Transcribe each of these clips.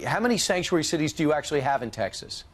How many sanctuary cities do you actually have in Texas?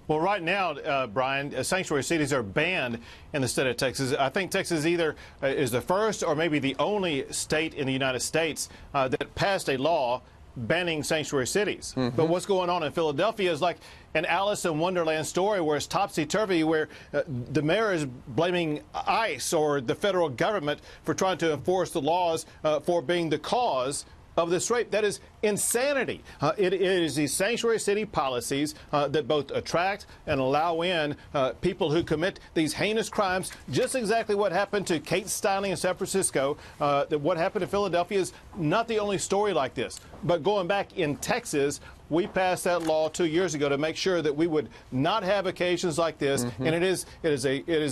Well, right now, Brian, sanctuary cities are banned in the state of Texas. I think Texas either is the first or maybe the only state in the United States that passed a law banning sanctuary cities. But what's going on in Philadelphia is like an Alice in Wonderland story where it's topsy-turvy, where the mayor is blaming ICE or the federal government for trying to enforce the laws for being the cause of this rape. That is insanity. It is these sanctuary city policies that both attract and allow in people who commit these heinous crimes. Just exactly what happened to Kate Steinle in San Francisco. What happened in Philadelphia is not the only story like this. But going back in Texas, we passed that law 2 years ago to make sure that we would not have occasions like this, and it is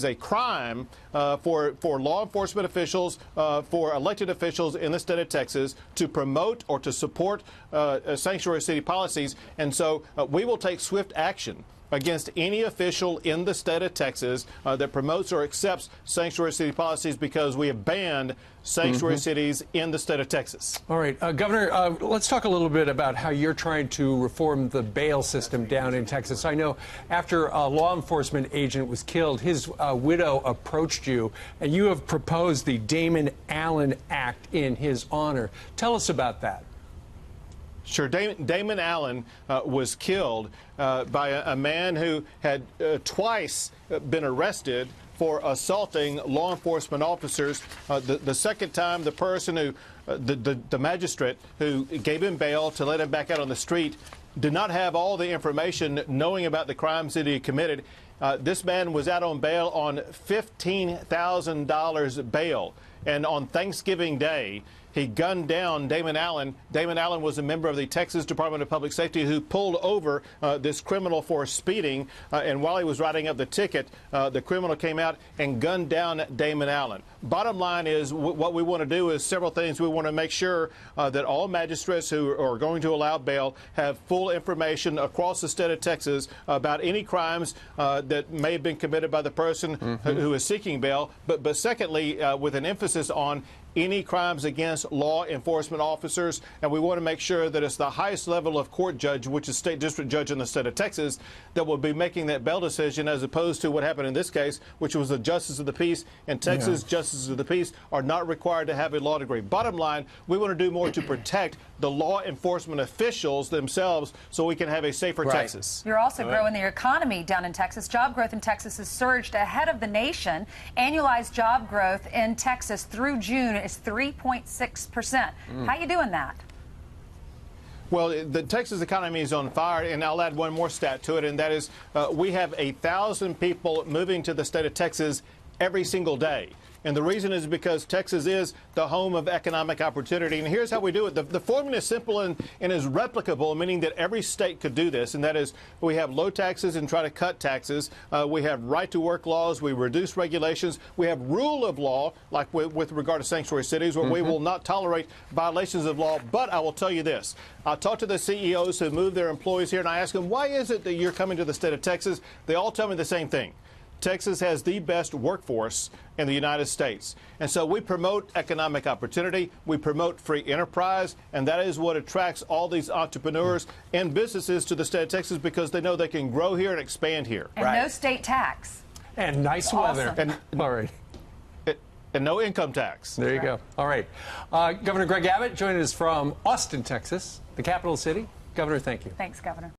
a crime for law enforcement officials, for elected officials in the state of Texas to promote or to support sanctuary city policies, and so we will take swift action against any official in the state of Texas that promotes or accepts sanctuary city policies, because we have banned sanctuary cities in the state of Texas. All right, Governor, let's talk a little bit about how you're trying to reform the bail system down in Texas. I know after a law enforcement agent was killed, his widow approached you, and you have proposed the Damon Allen Act in his honor. Tell us about that. Sure. Damon Allen was killed by a man who had twice been arrested for assaulting law enforcement officers. The second time, the person who, the magistrate who gave him bail to let him back out on the street, did not have all the information knowing about the crimes that he committed. This man was out on bail on $15,000 bail. And on Thanksgiving Day, he gunned down Damon Allen. Damon Allen was a member of the Texas Department of Public Safety who pulled over this criminal for speeding. And while he was writing up the ticket, the criminal came out and gunned down Damon Allen. Bottom line is, what we want to do is several things. We want to make sure that all magistrates who are going to allow bail have full information across the state of Texas about any crimes that may have been committed by the person who is seeking bail. But secondly, with an emphasis on any crimes against law enforcement officers, and we want to make sure that it's the highest level of court judge, which is state district judge in the state of Texas, that will be making that bail decision, as opposed to what happened in this case, which was the justice of the peace. In Texas, justices of the peace are not required to have a law degree. Bottom line, we want to do more to protect the law enforcement officials themselves so we can have a safer Texas. You're also growing the economy down in Texas. Job growth in Texas has surged ahead of the nation. Annualized job growth in Texas through June is 3.6%. How you doing that? Well, the Texas economy is on fire, and I'll add one more stat to it, and that is we have 1,000 people moving to the state of Texas every single day. And the reason is because Texas is the home of economic opportunity. And here's how we do it. The formula is simple and is replicable, meaning that every state could do this. And that is, we have low taxes and try to cut taxes. We have right-to-work laws. We reduce regulations. We have rule of law, like with regard to sanctuary cities, where we will not tolerate violations of law. But I will tell you this. I talked to the CEOs who move their employees here, and I asked them, why is it that you're coming to the state of Texas? They all tell me the same thing. Texas has the best workforce in the United States. And so we promote economic opportunity, we promote free enterprise, and that is what attracts all these entrepreneurs and businesses to the state of Texas, because they know they can grow here and expand here. And no state tax. And nice weather. And, all right. And no income tax. There you go. All right. Governor Greg Abbott joining us from Austin, Texas, the capital city. Governor, thank you. Thanks, Governor.